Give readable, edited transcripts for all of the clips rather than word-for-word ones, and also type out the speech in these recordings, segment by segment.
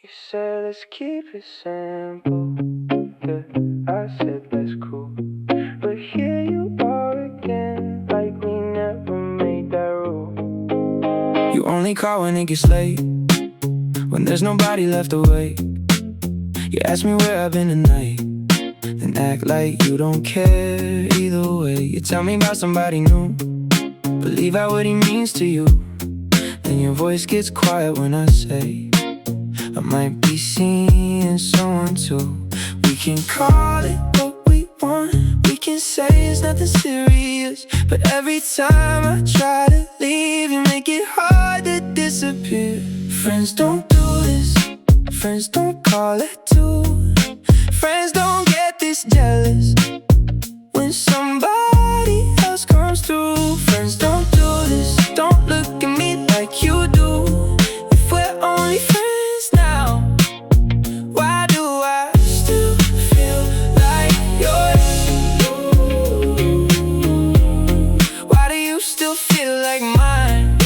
You said let's keep it simple. Yeah, I said that's cool. But here you are again, like we never made that rule. You only call when it gets late, when there's nobody left awake. You ask me where I've been tonight, then act like you don't care either way. You tell me about somebody new, believe out what he means to you. Then your voice gets quiet when I say I might be seeing someone too. We can call it what we want, we can say it's nothing serious, but every time I try to leave, you make it hard to disappear. Friends don't do this, friends don't call it too. Friends don't get this jealous when somebody else comes through. Friends don't do this, don't look at me like you do. If we're only friends now, why do I still feel like yours? Why do you still feel like mine?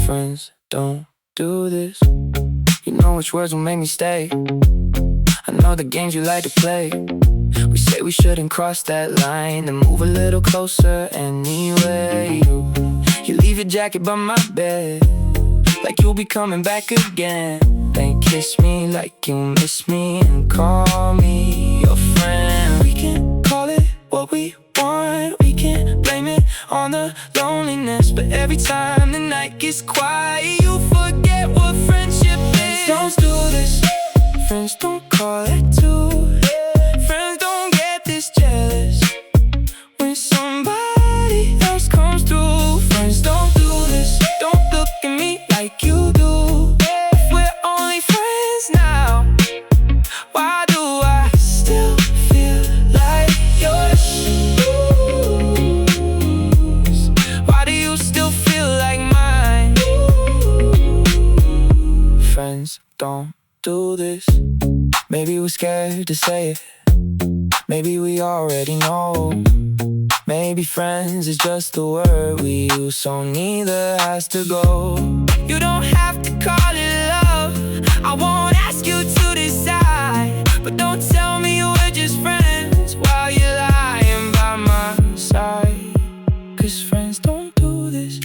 Friends don't do this. You know which words will make me stay, I know the games you like to play. We say we shouldn't cross that line, then move a little closer anyway. You leave your jacket by my bed, like you'll be coming back again. Then kiss me like you miss me and call me your friend. We can call it what we want, we can blame it on the loneliness, but every time the night gets quiet, you forget what friendship is. Friends don't do this, friends don't call it too. Friends don't get this jealous when somebody else comes through. Friends don't do this, don't look at me like you do. If we're only friends now, why do I still feel like yours? Why do you still feel like mine? Friends don't do this. Maybe we're scared to say it, maybe we already know. Maybe friends is just the word we use, so neither has to go. You don't have to call it love, I won't ask you to decide. But don't tell me we're just friends while you're lying by my side. Cause friends don't do this,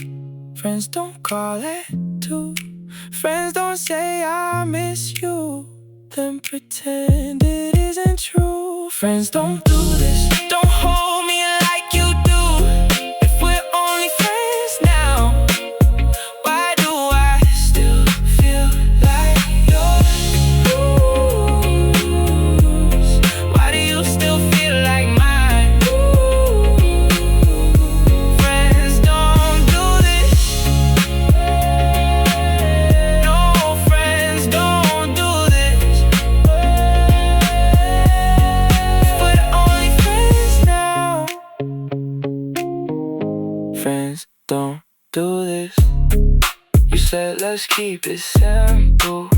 friends don't call it too. Friends don't say I miss you, then pretend it isn't true. Friends don't do this, don't hold me like you do. If we're only friends now, why do I still feel like yours? Why do you still feel like mine? Friends don't do this. No, friends don't do this. If we're only friends now, friends don't do this. You said let's keep it simple,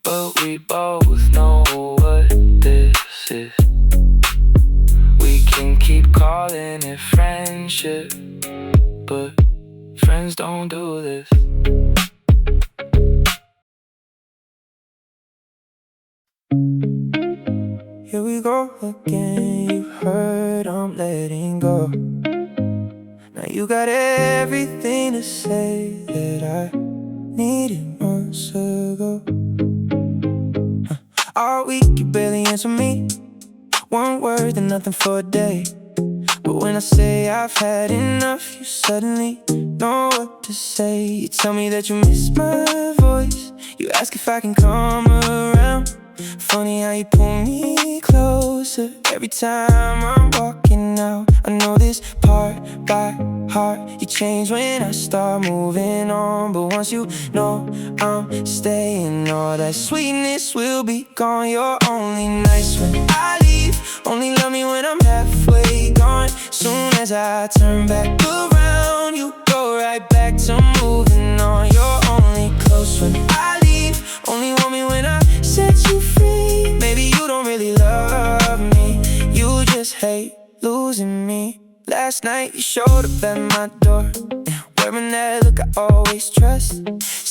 but we both know what this is. We can keep calling it friendship, but friends don't do this. Here we go again, you heard I'm letting go. Now you got everything to say that I needed months ago. All week you barely answer me, one word and nothing for a day. But when I say I've had enough, you suddenly know what to say. You tell me that you miss my voice, you ask if I can come around. Funny how you pull me closer every time I'm walking out. I know this part by heart, you change when I start moving on. But once you know I'm staying, all that sweetness will be gone. You're only nice when I leave, only love me when I'm halfway gone. Soon as I turn back around, you go right back to moving on. You're only close when I leave, only want me when I set you free. Maybe you don't really love me, you just hate losing me. Last night you showed up at my door, wearing that look I always trust.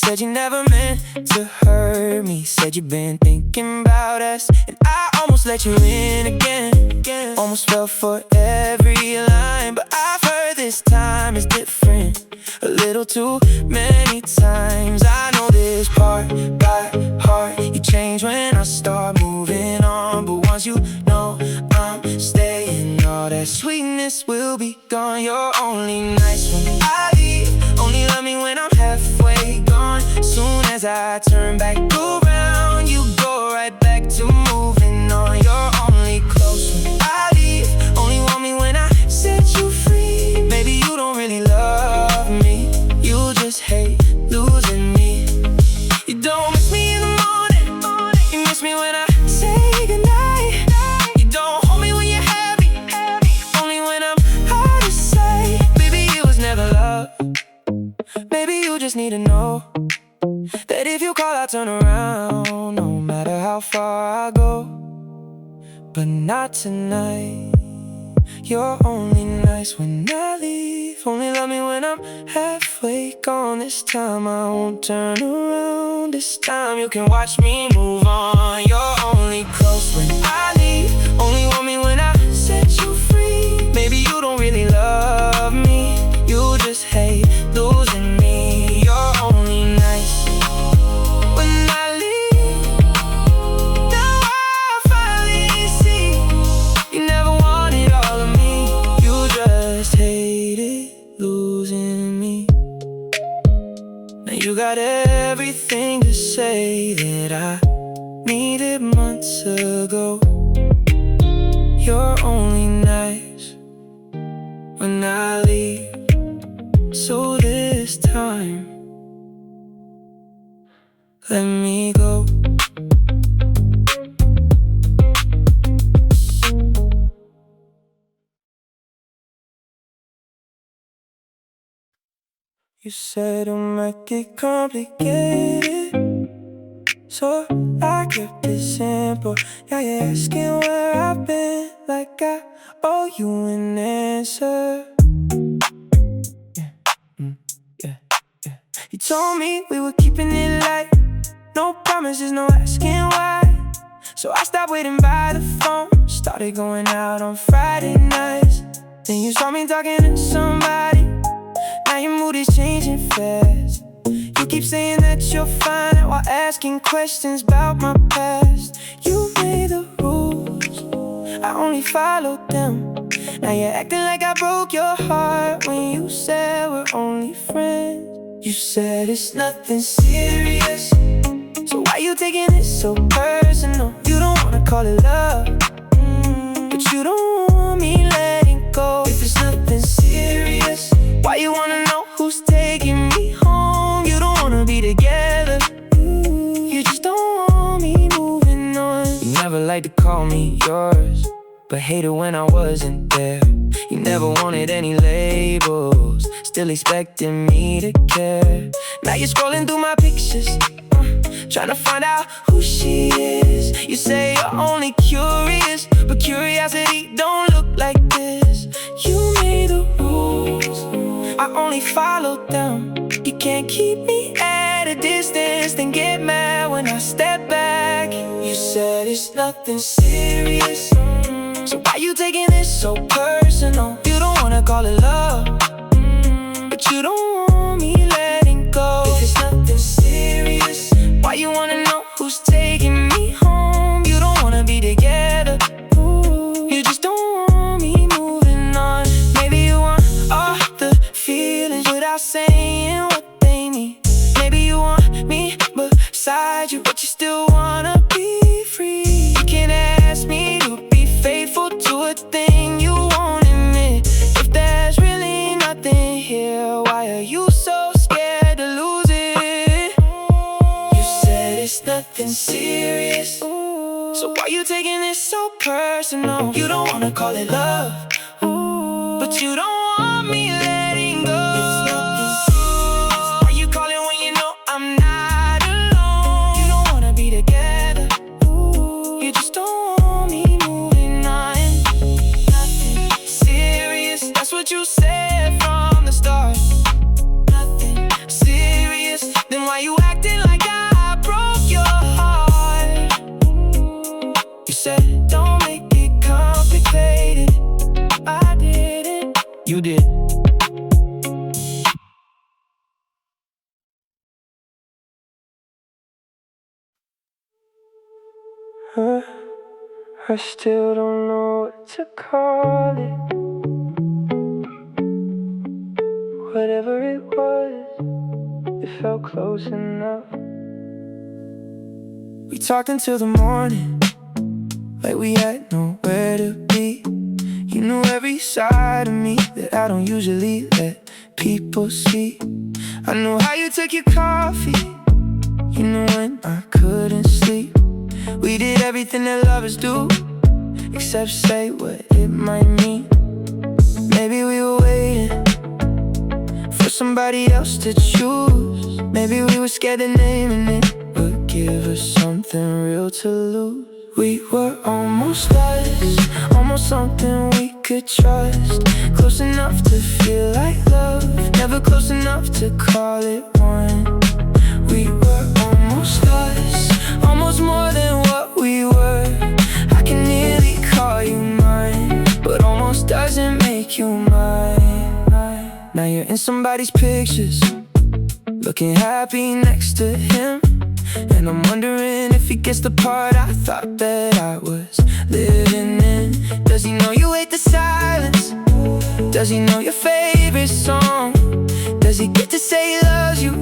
said you never meant to hurt me. Said you've been thinking about us, and I almost let you in again. Almost fell for every line, but I've heard this time is different. A little too many times. I know this part by heart. You change when I start moving on, but once you know I'm staying, all that sweetness will be gone. You're only nice when I leave, only love me when I'm halfway gone. Soon as I turn back around, you go right back to moving on. You're only close when I leave, only want me when I set you free. Baby, you don't really love me, you just hate losing me. You don't miss me in the morning, you miss me when I say goodnight. You don't hold me when you're happy, only when I'm hard to say. Baby, it was never love. Maybe you just need to know that if you call, I'll turn around, no matter how far I go. But not tonight. You're only nice when I leave, only love me when I'm halfway gone. This time I won't turn around, this time you can watch me move on. You're only close when I leave, only want me when I set you free. Maybe you don't really love me, you just hate losing me. You're only nice when I leave. Now I finally see you never wanted all of me, you just hated losing me. Now you got everything to say that I needed months ago. You're only nice when I leave, so this time let me go. You said it'll make it complicated, so I kept it simple. Now you're asking where I've been, like I owe you an answer. You told me we were keeping it light, no promises, no asking why. So I stopped waiting by the phone, started going out on Friday nights. Then you saw me talking to somebody, now your mood is changing fast. You keep saying that you're fine while asking questions about my past. You made the rules, I only followed them. Now you're acting like I broke your heart when you said we're only friends. You said it's nothing serious, so why you taking it so personal? You don't wanna call it love, but you don't want me letting go. If it's nothing serious, why you wanna know who's taking me home? You don't wanna be together, you just don't want me moving on. You never liked to call me yours, but hated when I wasn't there. You never wanted any labels, still expecting me to care. Now you're scrolling through my pictures, trying to find out who she is. You say you're only curious, but curiosity don't look like this. You made the rules, I only followed them. You can't keep me at a distance, then get mad when I step back. You said it's nothing serious, so why you taking this so personal? You don't wanna call it love, but you don't want me letting go. If it's nothing serious, why you wanna know who's taking me home? You don't wanna be together, you just don't want me moving on. Maybe you want all the feelings without saying what they mean. Maybe you want me beside you, but you still wanna be free. You can't ask me to be faithful to a thing you won't admit. If there's really nothing here, why are you so scared to lose it? You said it's nothing serious, so why you taking this so personal? You don't wanna call it love, but you don't want me letting go. Why you calling when you know I'm not alone? You don't wanna be together, you just don't want me moving on. Nothing serious, that's what you said from the start. Nothing serious, then why you Uh, I still don't know what to call it. Whatever it was, it felt close enough. We talked until the morning, like we had nowhere to be. You knew every side of me that I don't usually let people see. I knew how you took your coffee, you knew when I couldn't sleep. We did everything that lovers do, except say what it might mean. Maybe we were waiting for somebody else to choose. Maybe we were scared that naming it would give us something real to lose. We were almost us, almost something we could trust. Close enough to feel like love, never close enough to call it one. We were almost us, almost more than what we were. I can nearly call you mine, but almost doesn't make you mine. Now you're in somebody's pictures, looking happy next to him. And I'm wondering if he gets the part I thought that I was living in. Does he know you hate the silence? Does he know your favorite song? Does he get to say he loves you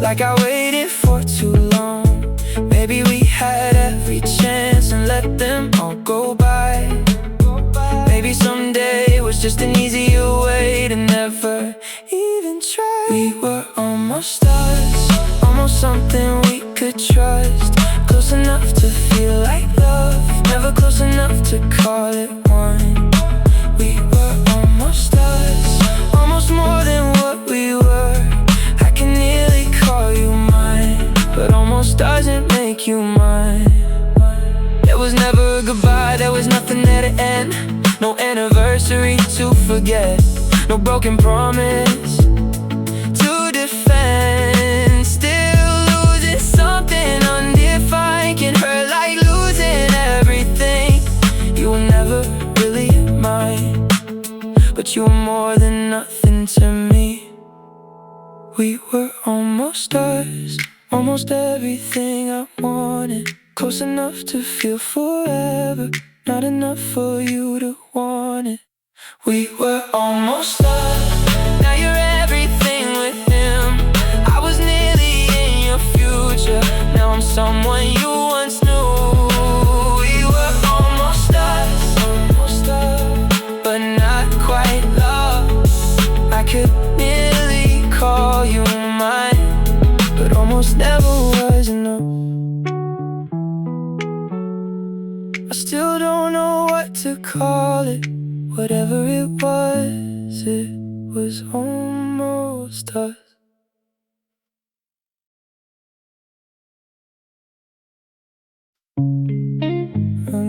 like I waited for too long? Maybe we had every chance and let them all go by. Maybe someday it was just an easier way to never even try. We were almost us, almost something we could trust. Close enough to feel like love, never close enough to call it one. We were almost us, almost more than what we were. I can nearly call you mine, but almost doesn't make you mine. There was never a goodbye, there was nothing there to end. No anniversary to forget, no broken promise to defend. Still losing something undefined can hurt like losing everything. You were never really mine, but you were more than nothing to me. We were almost us, almost everything I wanted. Close enough to feel forever, not enough for you to want it. We were almost us, now you're everything with him. I was nearly in your future, now I'm someone you once knew. We were almost us, but not quite love. I could nearly call you mine, but almost never was enough. I still don't know what to call it. Whatever it was almost us. I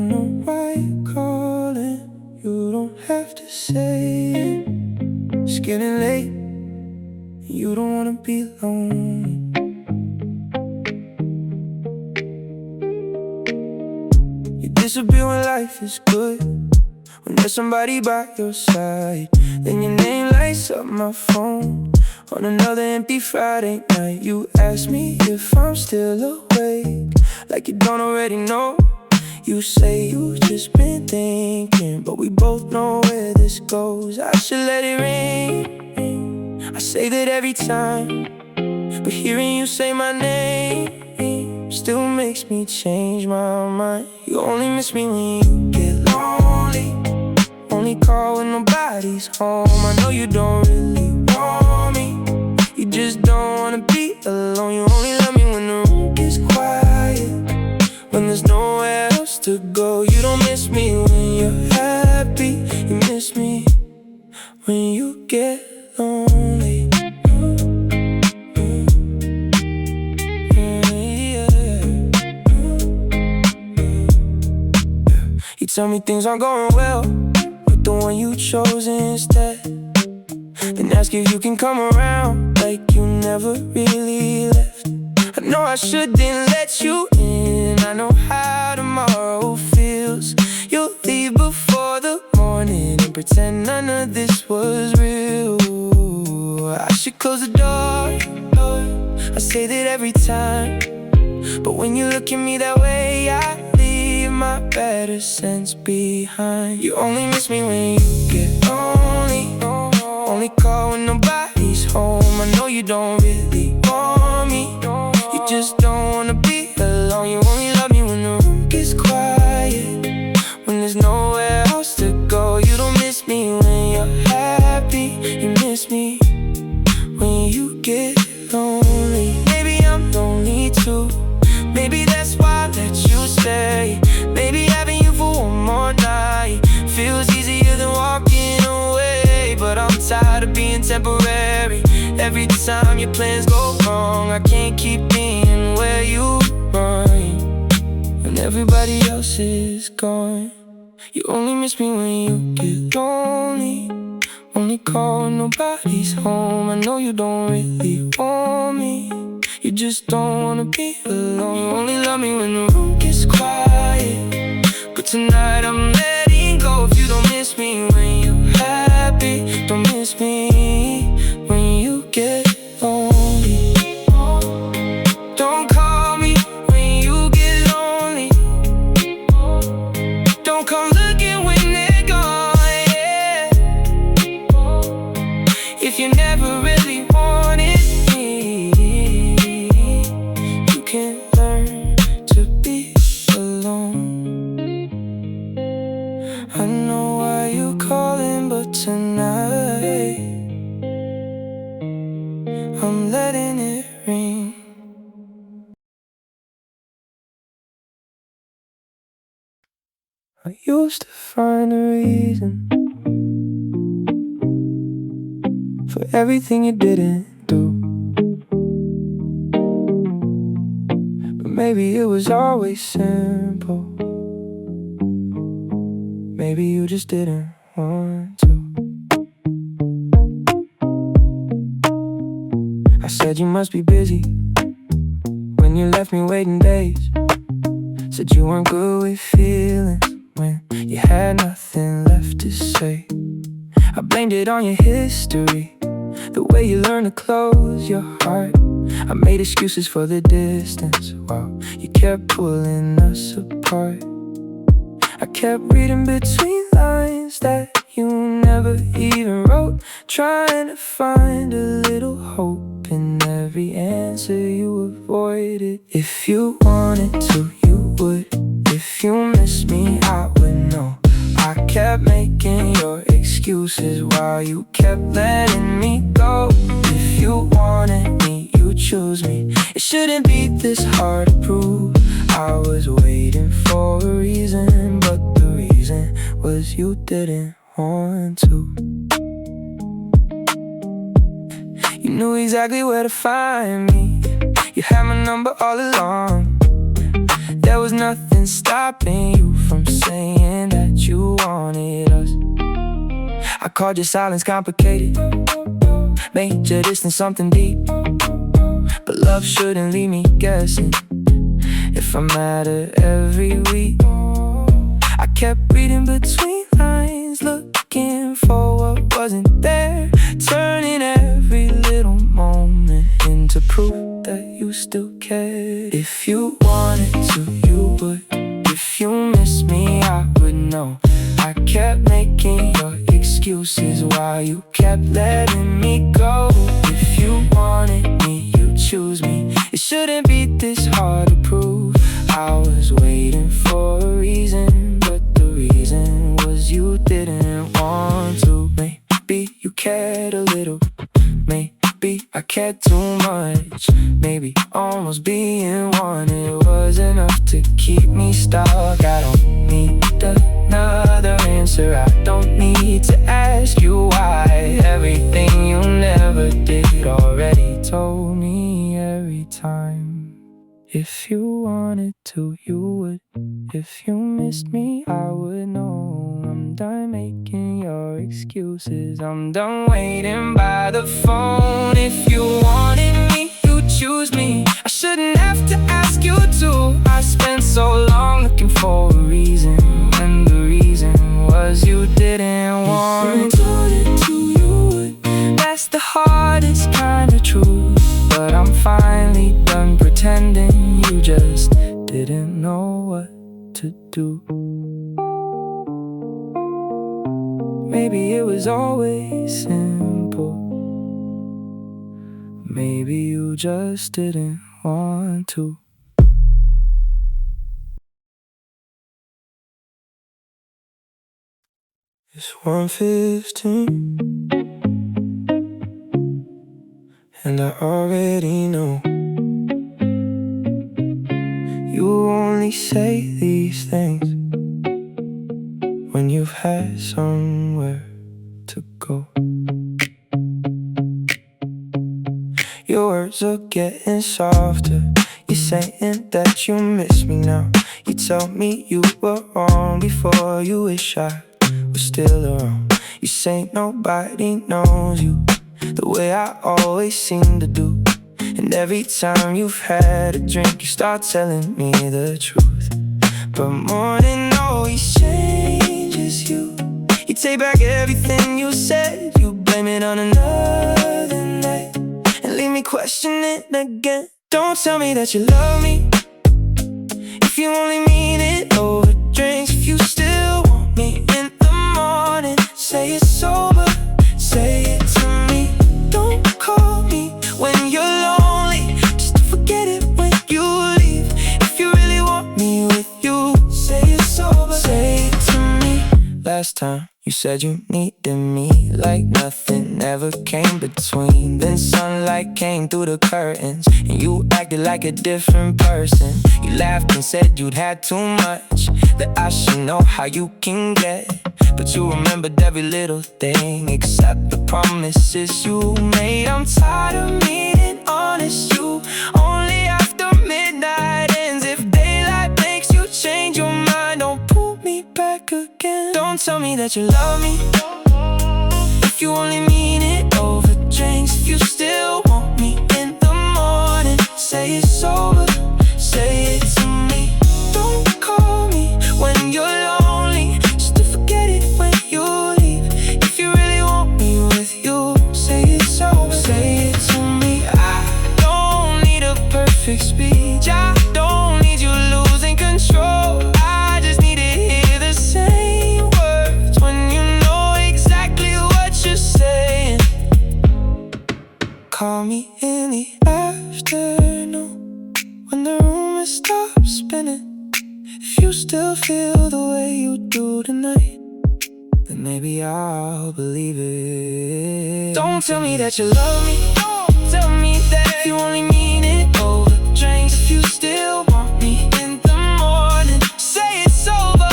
know why you're calling, you don't have to say it. It's getting late, you don't wanna be lonely. You disappear when life is good, when there's somebody by your side. Then your name lights up my phone on another empty Friday night. You ask me if I'm still awake, like you don't already know. You say you've just been thinking, but we both know where this goes. I should let it ring. I say that every time, but hearing you say my name still makes me change my mind. You only miss me when you get lonely, only call when nobody's home. I know you don't really want me, you just don't wanna be alone. You only love me when the room gets quiet, when there's nowhere else to go. You don't miss me when you're happy, you miss me when you get lonely. You tell me things aren't going well with the one you chose instead, then ask if you can come around like you never really left. I know I shouldn't let you in, I know how tomorrow feels. You'll leave before the morning and pretend none of this was real. I should close the door, I say that every time, but when you look at me that way, I my better sense behind. You only miss me when you get lonely. Only call when nobody's home. I know you don't really want me. You just don't wanna be alone. You only love me when the room gets quiet, when there's nowhere else to go. You don't miss me when you're happy. You miss me when you get lonely. Maybe I'm lonely too. Maybe that's why I let you stay. Maybe having you for one more night feels easier than walking away. But I'm tired of being temporary. Every time your plans go wrong, I can't keep being where you run when everybody else is gone. You only miss me when you get lonely. Only call when nobody's home. I know you don't really want me. You just don't wanna be alone. You only love me when the room gets quiet. But tonight I'm letting go. If you don't miss me when you're happy, don't miss me when you get lonely. Don't call me when you get lonely. Don't come looking when they're gone, yeah. If you never really wanted me, you can learn to be alone. I know why you're calling, but tonight I'm letting it ring. I used to find a reason for everything you didn't do, but maybe it was always simple. Maybe you just didn't want to. I said you must be busy when you left me waiting days. Said you weren't good with feelings when you had nothing left to say. I blamed it on your history, the way you learned to close your heart. I made excuses for the distance while you kept pulling us apart. I kept reading between lines that you never even wrote, trying to find a little hope in every answer you avoided. If you wanted to, you would. If you miss me, I would know. I kept making your excuses while you kept letting me go. If you wanted me, you choose me. It shouldn't be this hard to prove. I was waiting for a reason, but the reason was you didn't want to. You knew exactly where to find me. You had my number all along. There was nothing stopping you from saying that you wanted us. I called your silence complicated, made your distance something deep. But love shouldn't leave me guessing if I'm mad at every week. I kept reading between lines, looking for what wasn't there, turning every little moment into proof that you still cared. If you wanted to, you would. If you miss me, I would know. I kept making your excuses while you kept letting me go. If you wanted me, you choose me. It shouldn't be this hard to prove. I was waiting for a reason, but the reason was you didn't want to. Maybe you cared a little, maybe I cared too much. Maybe almost being wanted was enough to keep me stuck. I don't need another answer. I don't need to ask you why. Everything you never did already told me every time. If you wanted to, you would. If you missed me, I would know. I'm done making your excuses. I'm done waiting by the phone. If you wanted me, you choose me. I shouldn't have to ask you to. I spent so long looking for a reason, when the reason was you didn't want to. You would. That's the hardest kind of truth. But I'm finally done pretending. You just didn't know what to do. do. Maybe it was always simple. Maybe you just didn't want to. It's 1:15, and I already know you only say these things when you've had somewhere to go. Your words are getting softer. You're saying that you miss me now. You tell me you were wrong before. You wish I was still around. You say nobody knows you the way I always seem to do. And every time you've had a drink, you start telling me the truth. But more than always changes you. You take back everything you said. You blame it on another night and leave me questioning again. Don't tell me that you love me if you only mean it over drinks. If you still want me in the morning, say it sober, say it to me. Don't call me when you're lonely, just to forget it when you leave. If you really want me with you, say it sober, say it to me. Last time you said you needed me like nothing ever came between. Then sunlight came through the curtains and you acted like a different person. You laughed and said you'd had too much, that I should know how you can get. But you remembered every little thing except the promises you made. I'm tired of being honest. You only after midnight ends. If daylight makes you change your mind, don't pull me back again. Don't tell me that you love me if you only mean it over drinks. If you still want me in the morning, say it sober, say it to me. Don't call me when you're lonely, just to forget it when you leave. If you really want me with you, say it sober, say it to me. I don't need a perfect speech. I don't need you losing control. I just need to hear the same words when you know exactly what you're saying. Call me in the afternoon when the rumors stop spinning. If you still feel the way you do tonight, then maybe I'll believe it. Don't tell me that you love me. Don't tell me that you only mean it over drinks. If you still want me in the morning, say it sober,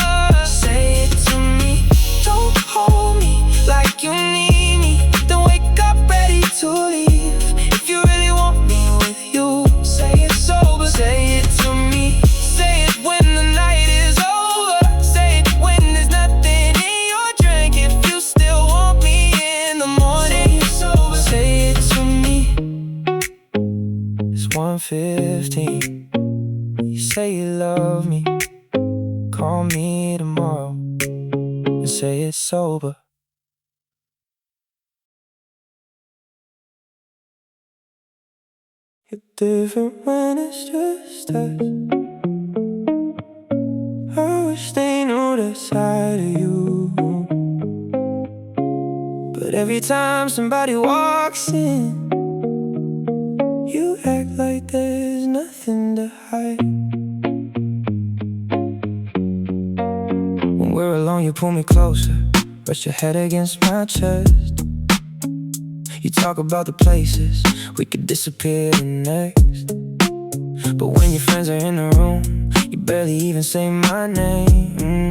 say it to me. Don't hold me like you need me, then wake up ready to leave. If you really want me with you, say it sober, say it to me. Say it when the night is over, say it when there's nothing in your drink. If you still want me in the morning, say it sober, say it to me. It's 1:15. You say you love me. Call me tomorrow and say it's sober. You're different when it's just us. I wish they knew that side of you, but every time somebody walks in, you act like there's nothing to hide. When we're alone, you pull me closer, rest your head against my chest. You talk about the places we could disappear to next. But when your friends are in the room, you barely even say my name.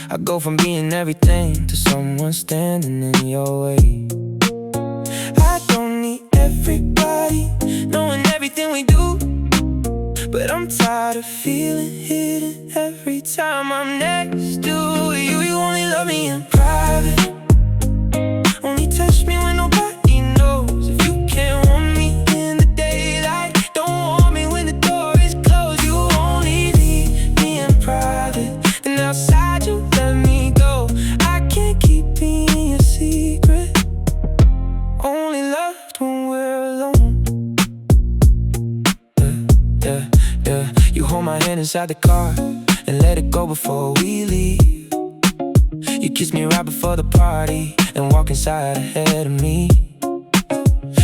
I go from being everything to someone standing in your way. I don't need everybody knowing everything we do, but I'm tired of feeling hidden every time I'm next to you. You only love me in private, only touch me when nobody knows. If you can't want me in the daylight, don't want me when the door is closed. You only leave me in private, then outside you let me go. I can't keep being your secret, only loved when we're alone. You hold my hand inside the car, and let it go before we leave. You kissed me right before the party and walk inside ahead of me.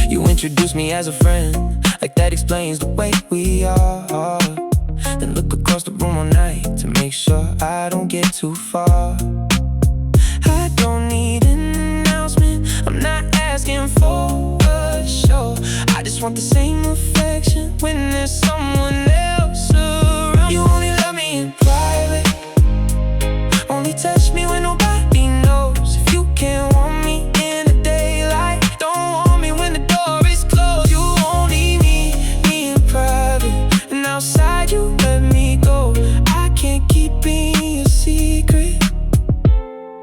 You introduced me as a friend, like that explains the way we are. Then look across the room all night to make sure I don't get too far. I don't need an announcement, I'm not asking for a show. I just want the same affection when there's someone else around. You only love me in private, only touch me when nobody knows. If you can't want me in the daylight, don't want me when the door is closed. You only need me in private, and outside you let me go. I can't keep being your secret,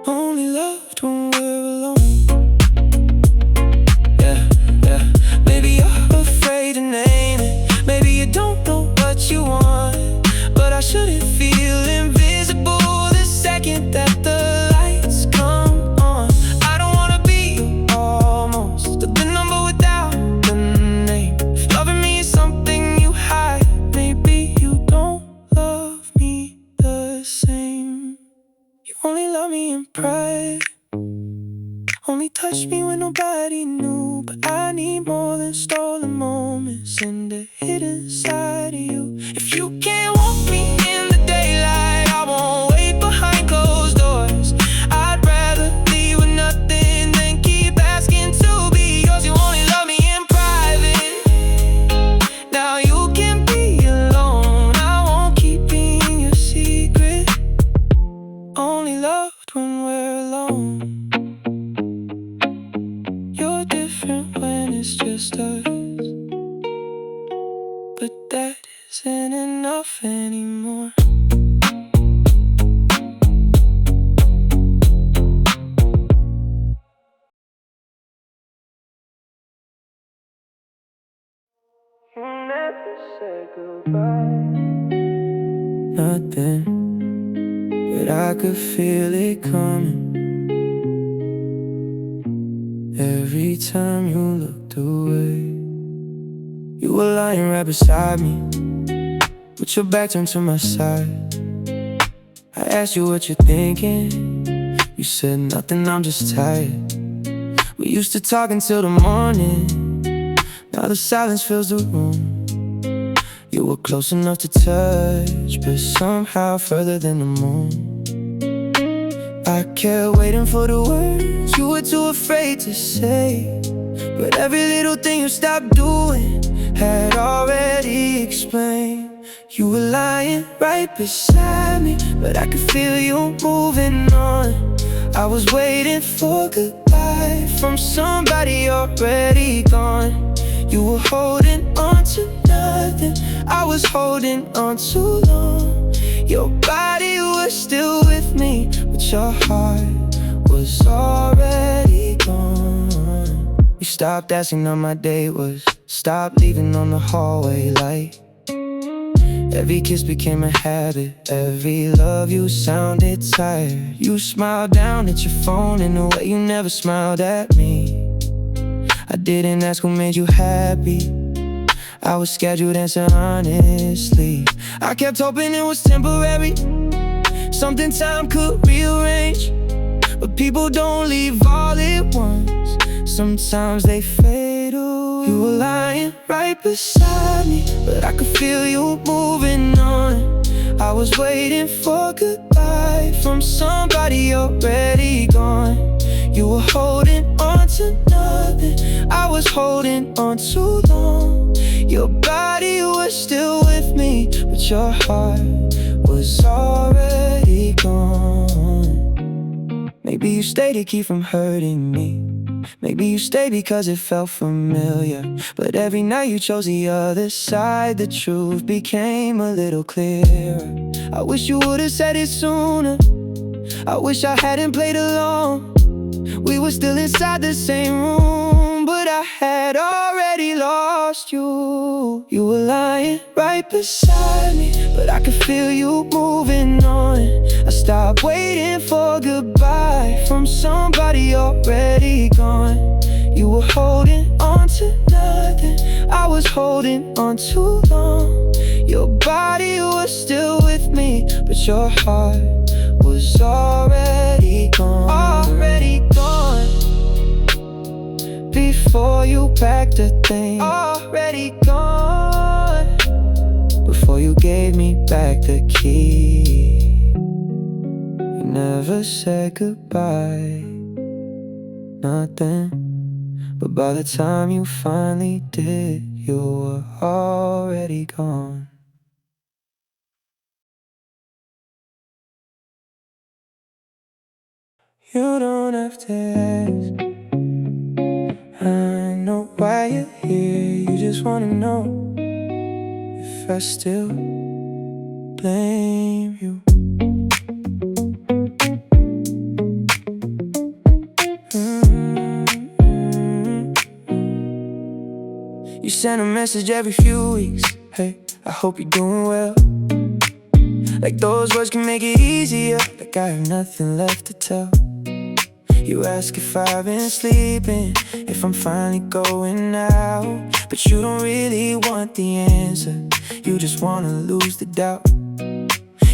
only loved when we're alone. Maybe you're afraid to name it, maybe you don't know what you want, but I shouldn't feel invisible the second that the lights come on. I don't wanna be you almost, the number without the name. If loving me is something you hide, maybe you don't love me the same. You only love me in private, only touch me when nobody knew. But I need more than stolen moments and a hidden side of you. If you can't want me in the daylight, I won't wait behind closed doors. I'd rather leave with nothing than keep asking to be yours. You only love me in private, now you can be alone. I won't keep being your secret, only loved when we're alone. You're different when it's just us, but that isn't enough anymore. You never said goodbye. Not then, but I could feel it coming. Every time you looked away, you were lying right beside me, with your back turned to my side. I asked you what you're thinking, you said nothing, I'm just tired. We used to talk until the morning, now the silence fills the room. You were close enough to touch, but somehow further than the moon. I kept waiting for the words you were too afraid to say, but every little thing you stopped doing had already explained. You were lying right beside me, but I could feel you moving on. I was waiting for goodbye from somebody already gone. You were holding on to nothing, I was holding on too long. Your body was still with me, but your heart was already gone. You stopped asking how my day was, stopped leaving on the hallway light. Every kiss became a habit, every love you sounded tired. You smiled down at your phone in a way you never smiled at me. I didn't ask what made you happy, I was scared you'd answer honestly. I kept hoping it was temporary, something time could rearrange. But people don't leave all at once, sometimes they fade away. You were lying right beside me, but I could feel you moving on. I was waiting for goodbye from somebody already gone. You were holding on to nothing, I was holding on too long. Your body was still with me, but your heart was already gone. Maybe you stayed to keep from hurting me, maybe you stayed because it felt familiar. But every night you chose the other side, the truth became a little clearer. I wish you would've said it sooner, I wish I hadn't played along. We were still inside the same room, but I had already lost you. You were lying right beside me, but I could feel you moving on. I stopped waiting for goodbye from somebody already gone. You were holding on to nothing, I was holding on too long. Your body was still with me, but your heart was already gone. Already gone. Before you packed a thing. Already gone. Before you gave me back the key. You never said goodbye, nothing. But by the time you finally did, you were already gone. You don't have to ask, I know why you're here. You just wanna know if I still blame you. You send a message every few weeks. Hey, I hope you're doing well. Like those words can make it easier. Like I have nothing left to tell. You ask if I've been sleeping, if I'm finally going out. But you don't really want the answer, you just wanna lose the doubt.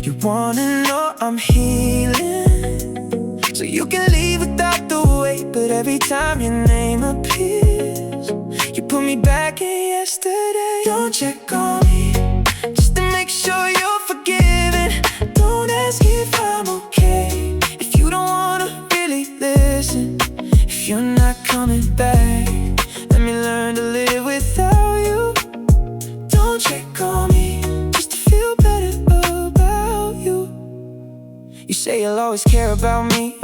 You wanna know I'm healing, so you can leave without the weight. But every time your name appears, you put me back in yesterday. Don't check on me, just to make sure you're forgiven. Don't ask if I'm okay, if you don't wanna really listen. If you're not coming back, let me learn to live without you. Don't check on me, just to feel better about you. You say you'll always care about me,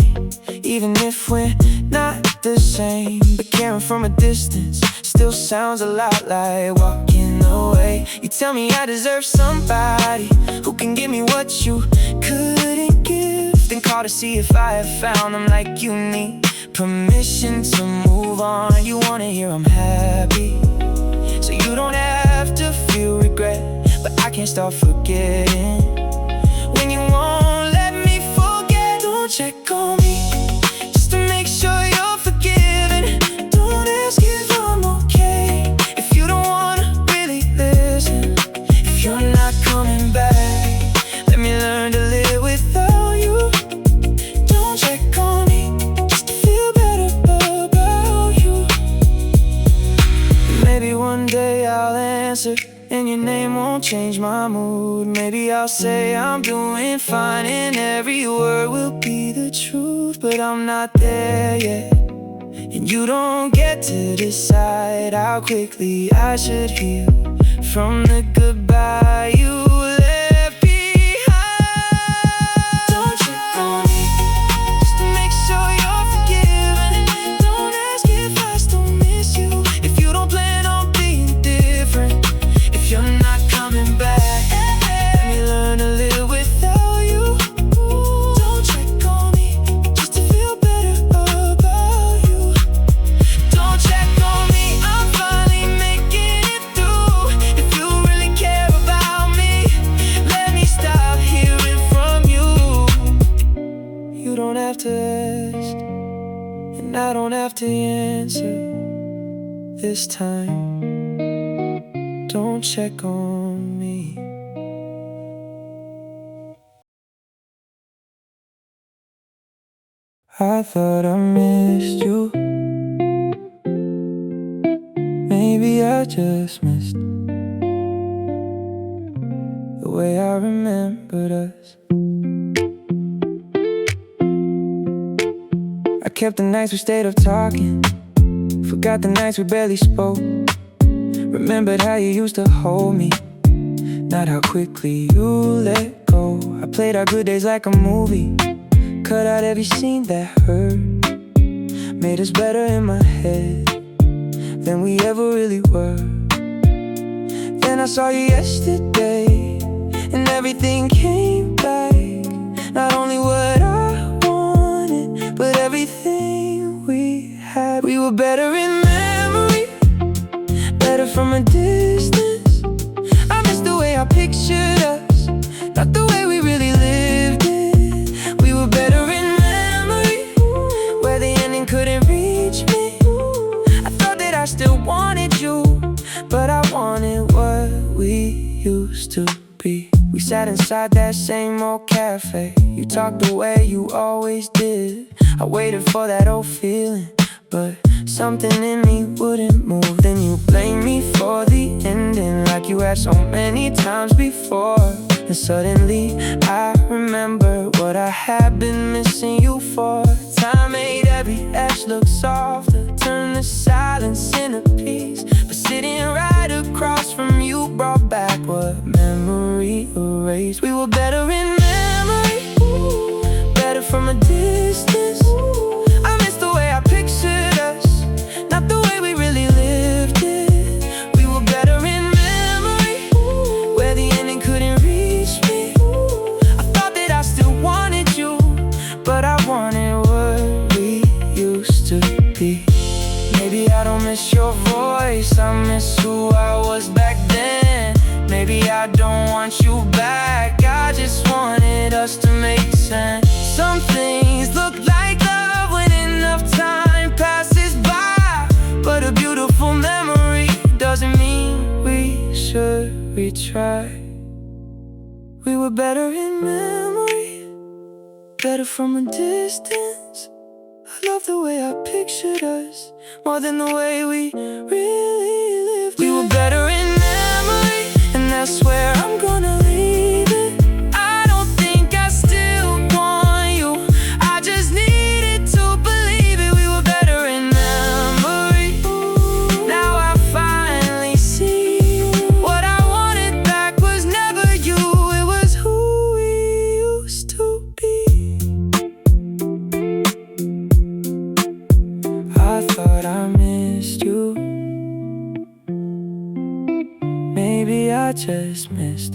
even if we're not the same. But caring from a distance still sounds a lot like walking away. You tell me I deserve somebody who can give me what you couldn't give. Then call to see if I have found them. Like you need permission to move on. You wanna hear I'm happy, so you don't have to feel regret. But I can't stop forgetting when you won't let me forget. Don't check on me, just to make sure you're forgiven. Don't ask if I'm okay, if you don't wanna really listen. If you're not coming back, let me learn to live without you. Don't check on me, just to feel better about you. Maybe one day I'll answer, and your name won't change my mood. Maybe I'll say I'm doing fine, and every word will be the truth. But I'm not there yet, and you don't get to decide how quickly I should heal from the goodbye you left behind. Don't check on me, just to make sure you're forgiven. Don't ask if I still miss you, if you don't plan on being different. If you're not coming back, let me learn to live without you. Don't check on me, just to feel better about you. Don't check on me, I'm finally making it through. If you really care about me, let me stop hearing from you. You don't have to ask, and I don't have to answer this time. Don't check on me. I thought I missed you. Maybe I just missed the way I remembered us. I kept the nights we stayed up talking, forgot the nights we barely spoke. Remembered how you used to hold me, not how quickly you let go. I played our good days like a movie, cut out every scene that hurt, made us better in my head than we ever really were. Then I saw you yesterday, and everything came back. Not only what I wanted, but everything we had. We were better in memory, better from a distance. I miss the way I pictured us, not the way we really lived it. We were better in memory, where the ending couldn't reach me. I thought that I still wanted you, but I wanted what we used to be. We sat inside that same old cafe. You talked the way you always did. I waited for that old feeling, but something in me wouldn't move. Then you blamed me for the ending, like you had so many times before. And suddenly I remember what I had been missing you for. Time made every edge look softer, turned the silence into peace. But sitting right across from you brought back what memory erased. We were better in memory, better from a distance. I miss the way I pictured us, not the way we really lived it. We were better in memory, where the ending couldn't reach me. I thought that I still wanted you, but I wanted what we used to be. Maybe I don't miss your voice, I miss who I was back then. Maybe I don't want you back, I just wanted us to make sense. Some things look like love when enough time passes by, but a beautiful memory doesn't mean we should retry. We were better in memory, better from a distance. I love the way I pictured us, more than the way we really lived. We were better in memory, and that's where I'm gonna leave it. I don't think I still want you, I just needed to believe it. We were better in memory, now I finally see. What I wanted back was never you, it was who we used to be. I thought I missed you, maybe I just missed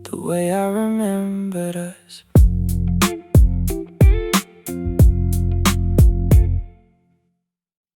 the way I remembered us.